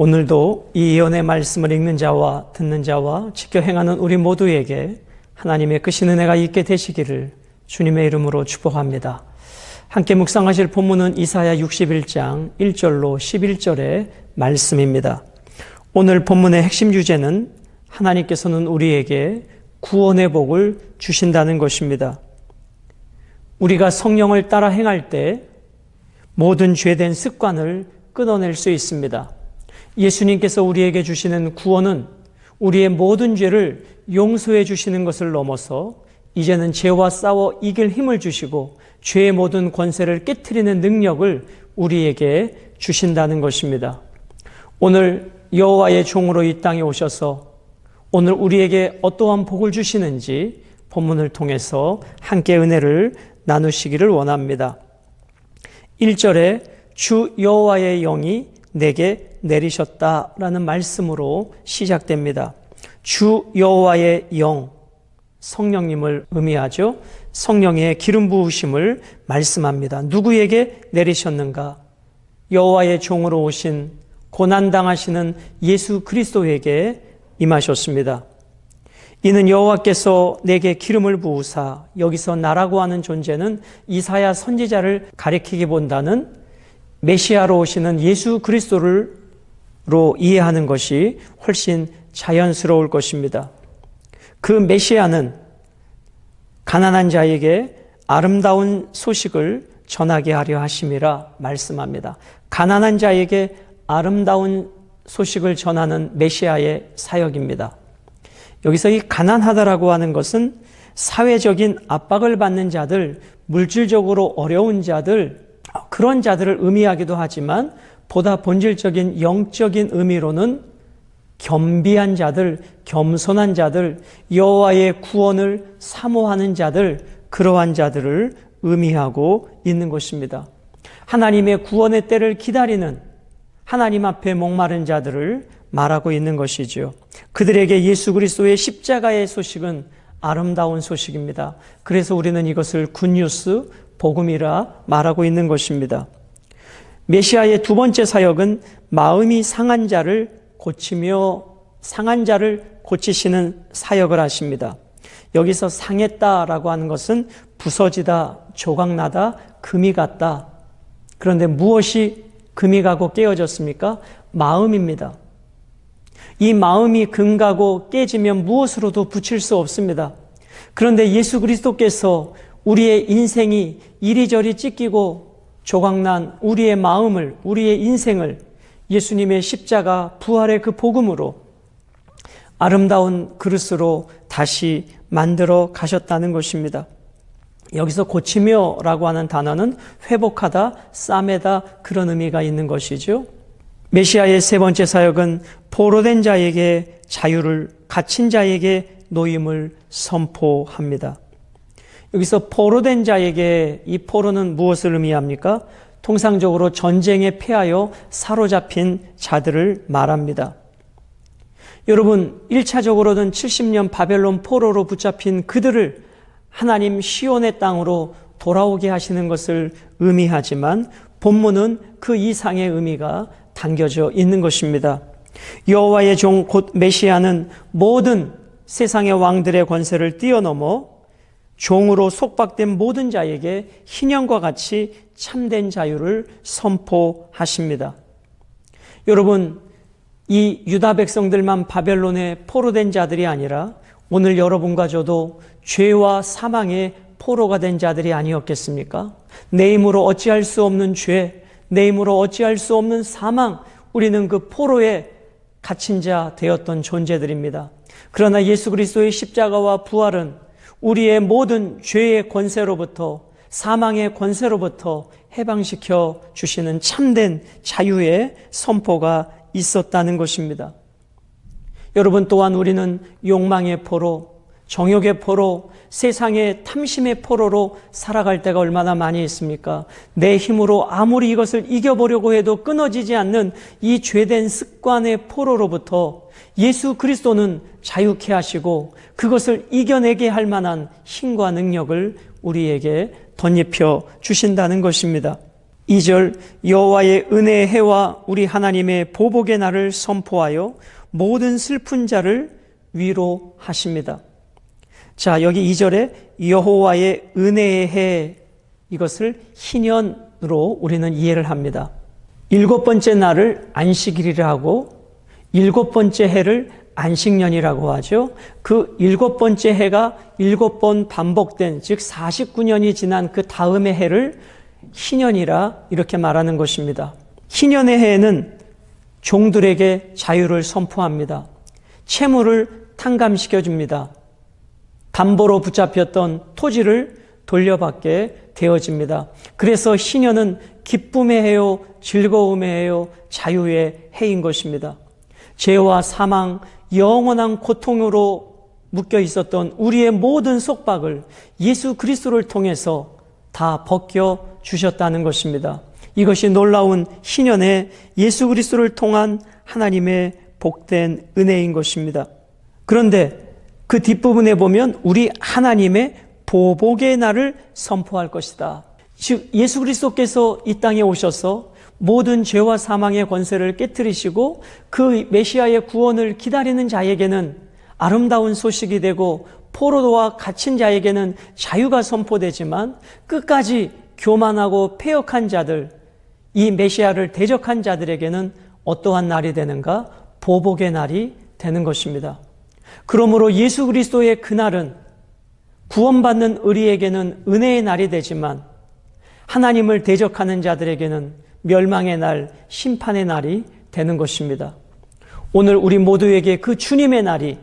오늘도 이 예언의 말씀을 읽는 자와 듣는 자와 지켜 행하는 우리 모두에게 하나님의 크신 은혜가 있게 되시기를 주님의 이름으로 축복합니다. 함께 묵상하실 본문은 이사야 61장 1절로 11절의 말씀입니다. 오늘 본문의 핵심 주제는 하나님께서는 우리에게 구원의 복을 주신다는 것입니다. 우리가 성령을 따라 행할 때 모든 죄된 습관을 끊어낼 수 있습니다. 예수님께서 우리에게 주시는 구원은 우리의 모든 죄를 용서해 주시는 것을 넘어서 이제는 죄와 싸워 이길 힘을 주시고 죄의 모든 권세를 깨트리는 능력을 우리에게 주신다는 것입니다. 오늘 여호와의 종으로 이 땅에 오셔서 오늘 우리에게 어떠한 복을 주시는지 본문을 통해서 함께 은혜를 나누시기를 원합니다. 1절에 주 여호와의 영이 내게 내리셨다라는 말씀으로 시작됩니다. 주 여호와의 영, 성령님을 의미하죠. 성령의 기름 부으심을 말씀합니다. 누구에게 내리셨는가? 여호와의 종으로 오신 고난당하시는 예수 그리스도에게 임하셨습니다. 이는 여호와께서 내게 기름을 부으사, 여기서 나라고 하는 존재는 이사야 선지자를 가리키기보다는 메시아로 오시는 예수 그리스도로 이해하는 것이 훨씬 자연스러울 것입니다. 그 메시아는 가난한 자에게 아름다운 소식을 전하게 하려 하심이라 말씀합니다. 가난한 자에게 아름다운 소식을 전하는 메시아의 사역입니다. 여기서 이 가난하다라고 하는 것은 사회적인 압박을 받는 자들, 물질적으로 어려운 자들, 그런 자들을 의미하기도 하지만 보다 본질적인 영적인 의미로는 겸비한 자들, 겸손한 자들, 여호와의 구원을 사모하는 자들, 그러한 자들을 의미하고 있는 것입니다. 하나님의 구원의 때를 기다리는 하나님 앞에 목마른 자들을 말하고 있는 것이죠. 그들에게 예수 그리스도의 십자가의 소식은 아름다운 소식입니다. 그래서 우리는 이것을 굿뉴스, 복음이라 말하고 있는 것입니다. 메시아의 두 번째 사역은 마음이 상한 자를 고치며 상한 자를 고치시는 사역을 하십니다. 여기서 상했다라고 하는 것은 부서지다, 조각나다, 금이 갔다. 그런데 무엇이 금이 가고 깨어졌습니까? 마음입니다. 이 마음이 금 가고 깨지면 무엇으로도 붙일 수 없습니다. 그런데 예수 그리스도께서 우리의 인생이 이리저리 찢기고 조각난 우리의 마음을, 우리의 인생을 예수님의 십자가 부활의 그 복음으로 아름다운 그릇으로 다시 만들어 가셨다는 것입니다. 여기서 고치며라고 하는 단어는 회복하다, 싸매다 그런 의미가 있는 것이죠. 메시아의 세 번째 사역은 포로된 자에게 자유를, 갇힌 자에게 노임을 선포합니다. 여기서 포로된 자에게, 이 포로는 무엇을 의미합니까? 통상적으로 전쟁에 패하여 사로잡힌 자들을 말합니다. 여러분, 1차적으로는 70년 바벨론 포로로 붙잡힌 그들을 하나님 시온의 땅으로 돌아오게 하시는 것을 의미하지만 본문은 그 이상의 의미가 담겨져 있는 것입니다. 여호와의 종 곧 메시아는 모든 세상의 왕들의 권세를 뛰어넘어 종으로 속박된 모든 자에게 희년과 같이 참된 자유를 선포하십니다. 여러분, 이 유다 백성들만 바벨론에 포로된 자들이 아니라 오늘 여러분과 저도 죄와 사망의 포로가 된 자들이 아니었겠습니까? 내 힘으로 어찌할 수 없는 죄, 내 힘으로 어찌할 수 없는 사망, 우리는 그 포로에 갇힌 자 되었던 존재들입니다. 그러나 예수 그리스도의 십자가와 부활은 우리의 모든 죄의 권세로부터, 사망의 권세로부터 해방시켜 주시는 참된 자유의 선포가 있었다는 것입니다. 여러분, 또한 우리는 욕망의 포로, 정욕의 포로, 세상의 탐심의 포로로 살아갈 때가 얼마나 많이 있습니까? 내 힘으로 아무리 이것을 이겨보려고 해도 끊어지지 않는 이 죄된 습관의 포로로부터 예수 그리스도는 자유케 하시고 그것을 이겨내게 할 만한 힘과 능력을 우리에게 덧입혀 주신다는 것입니다. 2절 여호와의 은혜의 해와 우리 하나님의 보복의 날을 선포하여 모든 슬픈 자를 위로하십니다. 자, 여기 2절에 여호와의 은혜의 해, 이것을 희년으로 우리는 이해를 합니다. 7번째 날을 안식일이라 하고 7번째 해를 안식년이라고 하죠. 그 7번째 해가 7번 반복된, 즉 49년이 지난 그 다음의 해를 희년이라 이렇게 말하는 것입니다. 희년의 해에는 종들에게 자유를 선포합니다. 채무를 탕감시켜줍니다. 담보로 붙잡혔던 토지를 돌려받게 되어집니다. 그래서 희년은 기쁨의 해요, 즐거움의 해요, 자유의 해인 것입니다. 죄와 사망, 영원한 고통으로 묶여 있었던 우리의 모든 속박을 예수 그리스도를 통해서 다 벗겨 주셨다는 것입니다. 이것이 놀라운 희년의 예수 그리스도를 통한 하나님의 복된 은혜인 것입니다. 그런데 그 뒷부분에 보면 우리 하나님의 보복의 날을 선포할 것이다. 즉 예수 그리스도께서 이 땅에 오셔서 모든 죄와 사망의 권세를 깨뜨리시고 그 메시아의 구원을 기다리는 자에게는 아름다운 소식이 되고 포로와 갇힌 자에게는 자유가 선포되지만 끝까지 교만하고 패역한 자들, 이 메시아를 대적한 자들에게는 어떠한 날이 되는가? 보복의 날이 되는 것입니다. 그러므로 예수 그리스도의 그날은 구원받는 우리에게는 은혜의 날이 되지만 하나님을 대적하는 자들에게는 멸망의 날, 심판의 날이 되는 것입니다. 오늘 우리 모두에게 그 주님의 날이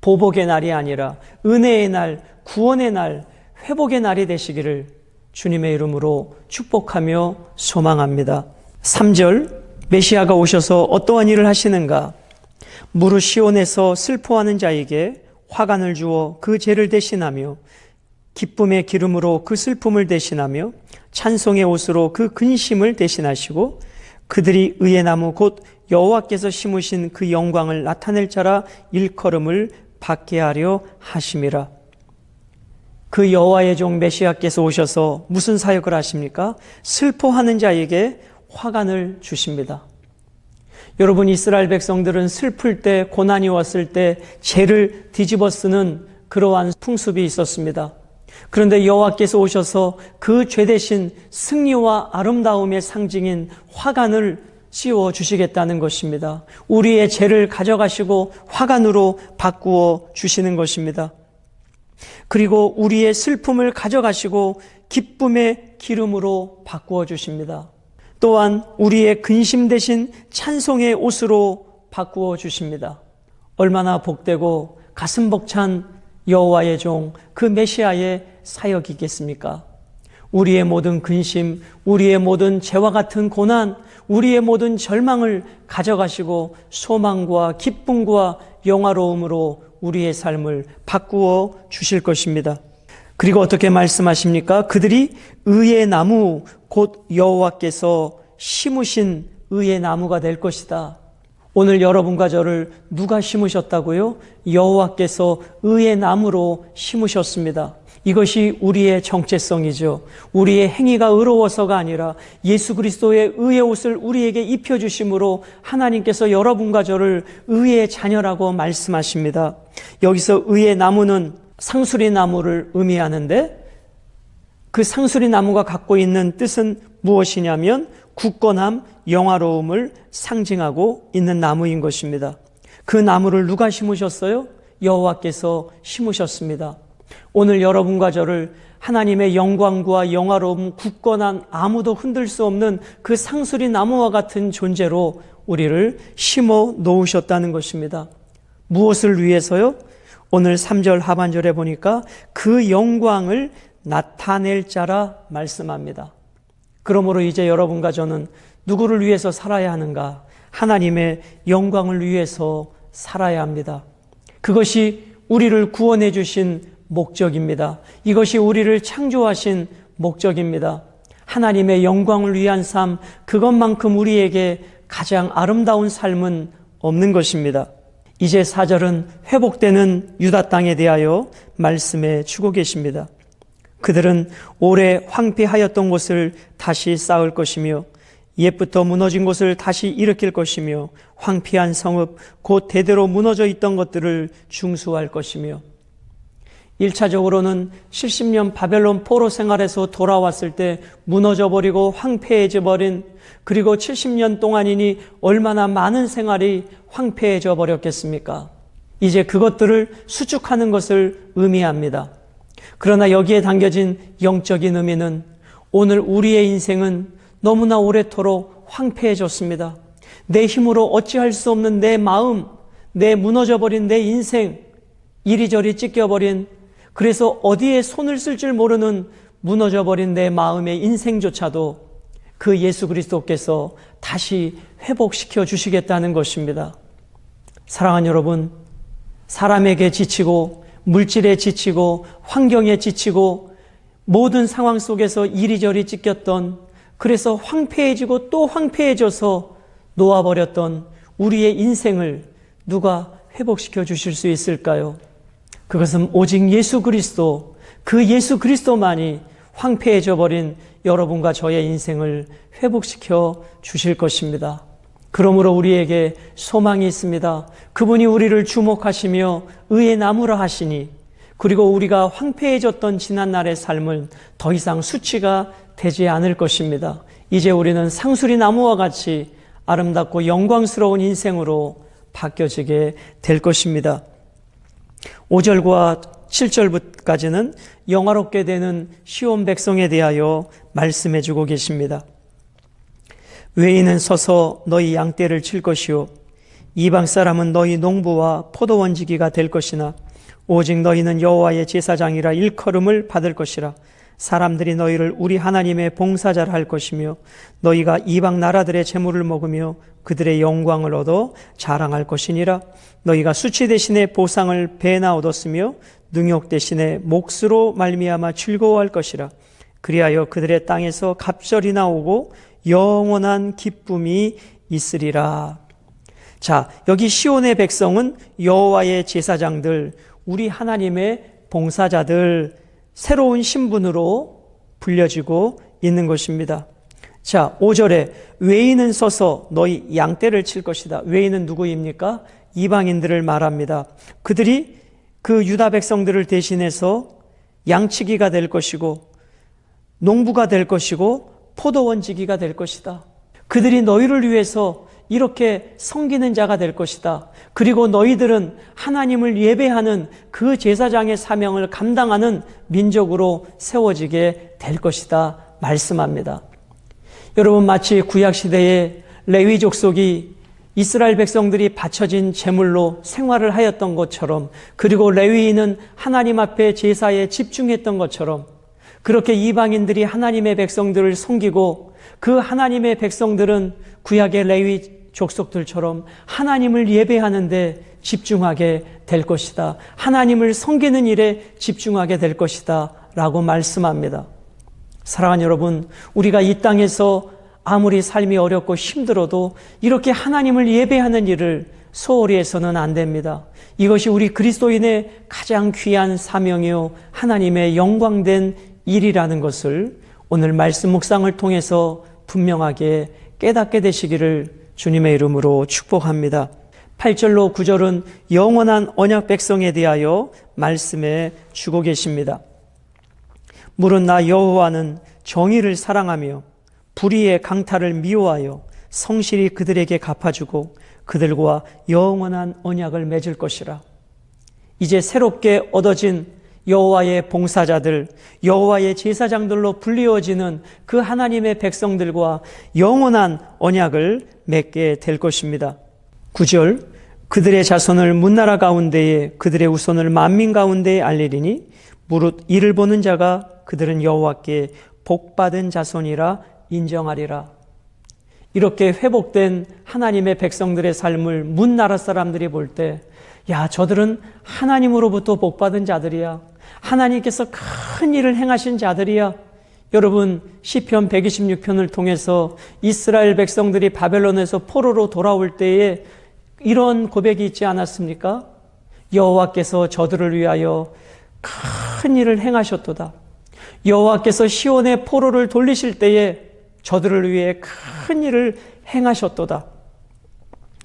보복의 날이 아니라 은혜의 날, 구원의 날, 회복의 날이 되시기를 주님의 이름으로 축복하며 소망합니다. 3절 메시아가 오셔서 어떠한 일을 하시는가? 무릇 시온에서 슬퍼하는 자에게 화관을 주어 그 죄를 대신하며 기쁨의 기름으로 그 슬픔을 대신하며 찬송의 옷으로 그 근심을 대신하시고 그들이 의의 나무 곧 여호와께서 심으신 그 영광을 나타낼 자라 일컬음을 받게 하려 하심이라. 그 여호와의 종 메시아께서 오셔서 무슨 사역을 하십니까? 슬퍼하는 자에게 화관을 주십니다. 여러분, 이스라엘 백성들은 슬플 때, 고난이 왔을 때 죄를 뒤집어 쓰는 그러한 풍습이 있었습니다. 그런데 여호와께서 오셔서 그 죄 대신 승리와 아름다움의 상징인 화관을 씌워 주시겠다는 것입니다. 우리의 죄를 가져가시고 화관으로 바꾸어 주시는 것입니다. 그리고 우리의 슬픔을 가져가시고 기쁨의 기름으로 바꾸어 주십니다. 또한 우리의 근심 대신 찬송의 옷으로 바꾸어 주십니다. 얼마나 복되고 가슴 벅찬 여호와의 종, 그 메시아의 사역이겠습니까? 우리의 모든 근심, 우리의 모든 죄와 같은 고난, 우리의 모든 절망을 가져가시고 소망과 기쁨과 영화로움으로 우리의 삶을 바꾸어 주실 것입니다. 그리고 어떻게 말씀하십니까? 그들이 의의 나무 곧 여호와께서 심으신 의의 나무가 될 것이다. 오늘 여러분과 저를 누가 심으셨다고요? 여호와께서 의의 나무로 심으셨습니다. 이것이 우리의 정체성이죠. 우리의 행위가 의로워서가 아니라 예수 그리스도의 의의 옷을 우리에게 입혀주심으로 하나님께서 여러분과 저를 의의 자녀라고 말씀하십니다. 여기서 의의 나무는 상수리 나무를 의미하는데 그 상수리 나무가 갖고 있는 뜻은 무엇이냐면 굳건함, 영화로움을 상징하고 있는 나무인 것입니다. 그 나무를 누가 심으셨어요? 여호와께서 심으셨습니다. 오늘 여러분과 저를 하나님의 영광과 영화로움, 굳건한 아무도 흔들 수 없는 그 상수리 나무와 같은 존재로 우리를 심어 놓으셨다는 것입니다. 무엇을 위해서요? 오늘 3절 하반절에 보니까 그 영광을 나타낼 자라 말씀합니다. 그러므로 이제 여러분과 저는 누구를 위해서 살아야 하는가? 하나님의 영광을 위해서 살아야 합니다. 그것이 우리를 구원해 주신 목적입니다. 이것이 우리를 창조하신 목적입니다. 하나님의 영광을 위한 삶, 그것만큼 우리에게 가장 아름다운 삶은 없는 것입니다. 이제 4절은 회복되는 유다 땅에 대하여 말씀해 주고 계십니다. 그들은 오래 황폐하였던 곳을 다시 쌓을 것이며 옛부터 무너진 곳을 다시 일으킬 것이며 황폐한 성읍 곧 대대로 무너져 있던 것들을 중수할 것이며 1차적으로는 70년 바벨론 포로 생활에서 돌아왔을 때 무너져 버리고 황폐해져 버린, 그리고 70년 동안이니 얼마나 많은 생활이 황폐해져 버렸겠습니까? 이제 그것들을 수축하는 것을 의미합니다. 그러나 여기에 담겨진 영적인 의미는 오늘 우리의 인생은 너무나 오래도록 황폐해졌습니다. 내 힘으로 어찌할 수 없는 내 마음, 내 무너져버린 내 인생, 이리저리 찢겨버린, 그래서 어디에 손을 쓸 줄 모르는 무너져버린 내 마음의 인생조차도 그 예수 그리스도께서 다시 회복시켜 주시겠다는 것입니다. 사랑하는 여러분, 사람에게 지치고 물질에 지치고 환경에 지치고 모든 상황 속에서 이리저리 찢겼던, 그래서 황폐해지고 또 황폐해져서 놓아버렸던 우리의 인생을 누가 회복시켜 주실 수 있을까요? 그것은 오직 예수 그리스도, 그 예수 그리스도만이 황폐해져 버린 여러분과 저의 인생을 회복시켜 주실 것입니다. 그러므로 우리에게 소망이 있습니다. 그분이 우리를 주목하시며 의의 나무라 하시니, 그리고 우리가 황폐해졌던 지난날의 삶은 더 이상 수치가 되지 않을 것입니다. 이제 우리는 상수리 나무와 같이 아름답고 영광스러운 인생으로 바뀌어지게 될 것입니다. 5절과 7절까지는 영화롭게 되는 시온 백성에 대하여 말씀해 주고 계십니다. 외인은 서서 너희 양떼를 칠 것이요 이방 사람은 너희 농부와 포도원지기가 될 것이나 오직 너희는 여호와의 제사장이라 일컬음을 받을 것이라. 사람들이 너희를 우리 하나님의 봉사자라 할 것이며 너희가 이방 나라들의 재물을 먹으며 그들의 영광을 얻어 자랑할 것이니라. 너희가 수치 대신에 보상을 배나 얻었으며 능욕 대신에 몫으로 말미암아 즐거워할 것이라. 그리하여 그들의 땅에서 갑절이 나오고 영원한 기쁨이 있으리라. 자, 여기 시온의 백성은 여호와의 제사장들, 우리 하나님의 봉사자들, 새로운 신분으로 불려지고 있는 것입니다. 자, 5절에 외인은 서서 너희 양떼를 칠 것이다. 외인은 누구입니까? 이방인들을 말합니다. 그들이 그 유다 백성들을 대신해서 양치기가 될 것이고 농부가 될 것이고 포도원지기가 될 것이다. 그들이 너희를 위해서 이렇게 섬기는 자가 될 것이다. 그리고 너희들은 하나님을 예배하는 그 제사장의 사명을 감당하는 민족으로 세워지게 될 것이다 말씀합니다. 여러분, 마치 구약시대에 레위 족속이 이스라엘 백성들이 바쳐진 제물로 생활을 하였던 것처럼, 그리고 레위인은 하나님 앞에 제사에 집중했던 것처럼, 그렇게 이방인들이 하나님의 백성들을 섬기고 그 하나님의 백성들은 구약의 레위 족속들처럼 하나님을 예배하는데 집중하게 될 것이다. 하나님을 섬기는 일에 집중하게 될 것이다 라고 말씀합니다. 사랑하는 여러분, 우리가 이 땅에서 아무리 삶이 어렵고 힘들어도 이렇게 하나님을 예배하는 일을 소홀히 해서는 안 됩니다. 이것이 우리 그리스도인의 가장 귀한 사명이요 하나님의 영광된 일이라는 것을 오늘 말씀 묵상을 통해서 분명하게 깨닫게 되시기를 주님의 이름으로 축복합니다. 8절로 9절은 영원한 언약 백성에 대하여 말씀해 주고 계십니다. 물은 나 여호와는 정의를 사랑하며 불의의 강탈을 미워하여 성실히 그들에게 갚아주고 그들과 영원한 언약을 맺을 것이라. 이제 새롭게 얻어진 여호와의 봉사자들, 여호와의 제사장들로 불리워지는 그 하나님의 백성들과 영원한 언약을 맺게 될 것입니다. 9절, 그들의 자손을 문나라 가운데에 그들의 후손을 만민 가운데에 알리리니 무릇 이를 보는 자가 그들은 여호와께 복받은 자손이라 인정하리라. 이렇게 회복된 하나님의 백성들의 삶을 문나라 사람들이 볼 때, 야, 저들은 하나님으로부터 복받은 자들이야. 하나님께서 큰 일을 행하신 자들이야. 여러분, 시편 126편을 통해서 이스라엘 백성들이 바벨론에서 포로로 돌아올 때에 이런 고백이 있지 않았습니까? 여호와께서 저들을 위하여 큰 일을 행하셨도다. 여호와께서 시온의 포로를 돌리실 때에 저들을 위해 큰 일을 행하셨도다.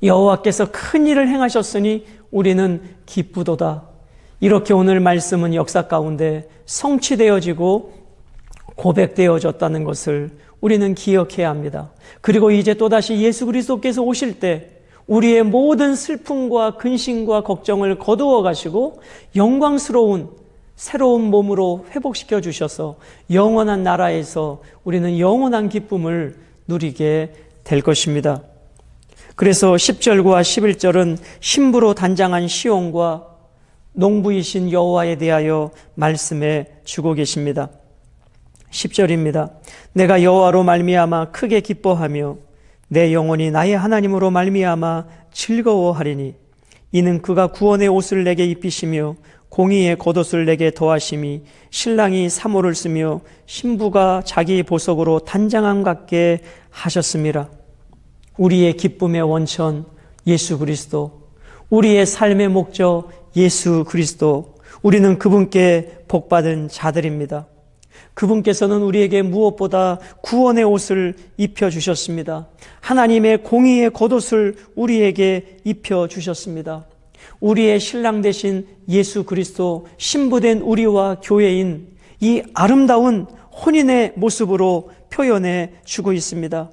여호와께서 큰 일을 행하셨으니 우리는 기쁘도다. 이렇게 오늘 말씀은 역사 가운데 성취되어지고 고백되어졌다는 것을 우리는 기억해야 합니다. 그리고 이제 또다시 예수 그리스도께서 오실 때 우리의 모든 슬픔과 근심과 걱정을 거두어 가시고 영광스러운 새로운 몸으로 회복시켜 주셔서 영원한 나라에서 우리는 영원한 기쁨을 누리게 될 것입니다. 그래서 10절과 11절은 신부로 단장한 시온과 농부이신 여호와에 대하여 말씀해 주고 계십니다. 10절입니다. 내가 여호와로 말미암아 크게 기뻐하며 내 영혼이 나의 하나님으로 말미암아 즐거워하리니 이는 그가 구원의 옷을 내게 입히시며 공의의 겉옷을 내게 더하심이 신랑이 사모를 쓰며 신부가 자기 보석으로 단장함 같게 하셨음이라. 우리의 기쁨의 원천 예수 그리스도, 우리의 삶의 목적 예수 그리스도, 우리는 그분께 복받은 자들입니다. 그분께서는 우리에게 무엇보다 구원의 옷을 입혀주셨습니다. 하나님의 공의의 겉옷을 우리에게 입혀주셨습니다. 우리의 신랑 되신 예수 그리스도, 신부된 우리와 교회인 이 아름다운 혼인의 모습으로 표현해 주고 있습니다.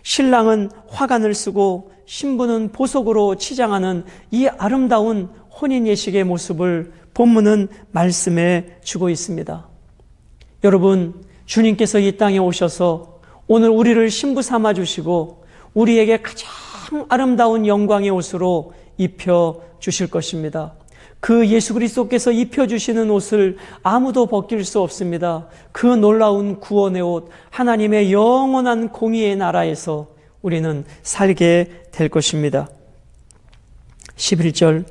신랑은 화관을 쓰고 신부는 보석으로 치장하는 이 아름다운 혼인 예식의 모습을 본문은 말씀해 주고 있습니다. 여러분, 주님께서 이 땅에 오셔서 오늘 우리를 신부 삼아 주시고 우리에게 가장 아름다운 영광의 옷으로 입혀 주실 것입니다. 그 예수 그리스도께서 입혀주시는 옷을 아무도 벗길 수 없습니다. 그 놀라운 구원의 옷, 하나님의 영원한 공의의 나라에서 우리는 살게 될 것입니다. 11절,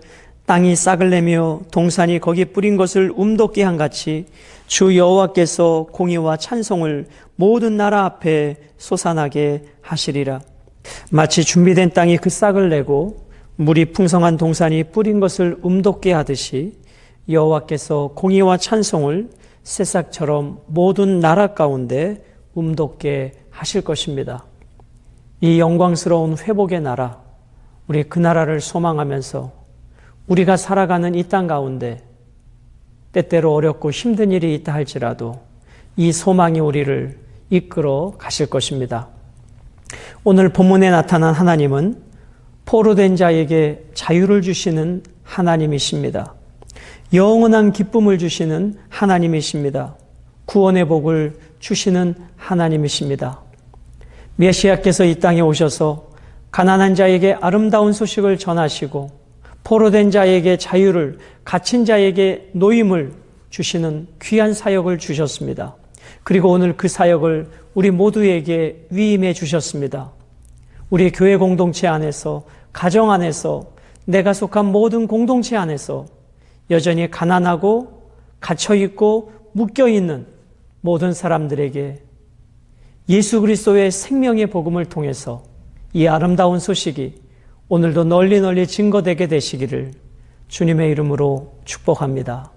땅이 싹을 내며 동산이 거기 뿌린 것을 움돋게 한 같이 주 여호와께서 공의와 찬송을 모든 나라 앞에 솟아나게 하시리라. 마치 준비된 땅이 그 싹을 내고 물이 풍성한 동산이 뿌린 것을 움돋게 하듯이 여호와께서 공의와 찬송을 새싹처럼 모든 나라 가운데 움돋게 하실 것입니다. 이 영광스러운 회복의 나라, 우리 그 나라를 소망하면서 우리가 살아가는 이 땅 가운데 때때로 어렵고 힘든 일이 있다 할지라도 이 소망이 우리를 이끌어 가실 것입니다. 오늘 본문에 나타난 하나님은 포로된 자에게 자유를 주시는 하나님이십니다. 영원한 기쁨을 주시는 하나님이십니다. 구원의 복을 주시는 하나님이십니다. 메시아께서 이 땅에 오셔서 가난한 자에게 아름다운 소식을 전하시고 포로된 자에게 자유를, 갇힌 자에게 노임을 주시는 귀한 사역을 주셨습니다. 그리고 오늘 그 사역을 우리 모두에게 위임해 주셨습니다. 우리 교회 공동체 안에서, 가정 안에서, 내가 속한 모든 공동체 안에서 여전히 가난하고 갇혀있고 묶여있는 모든 사람들에게 예수 그리스도의 생명의 복음을 통해서 이 아름다운 소식이 오늘도 널리 증거되게 되시기를 주님의 이름으로 축복합니다.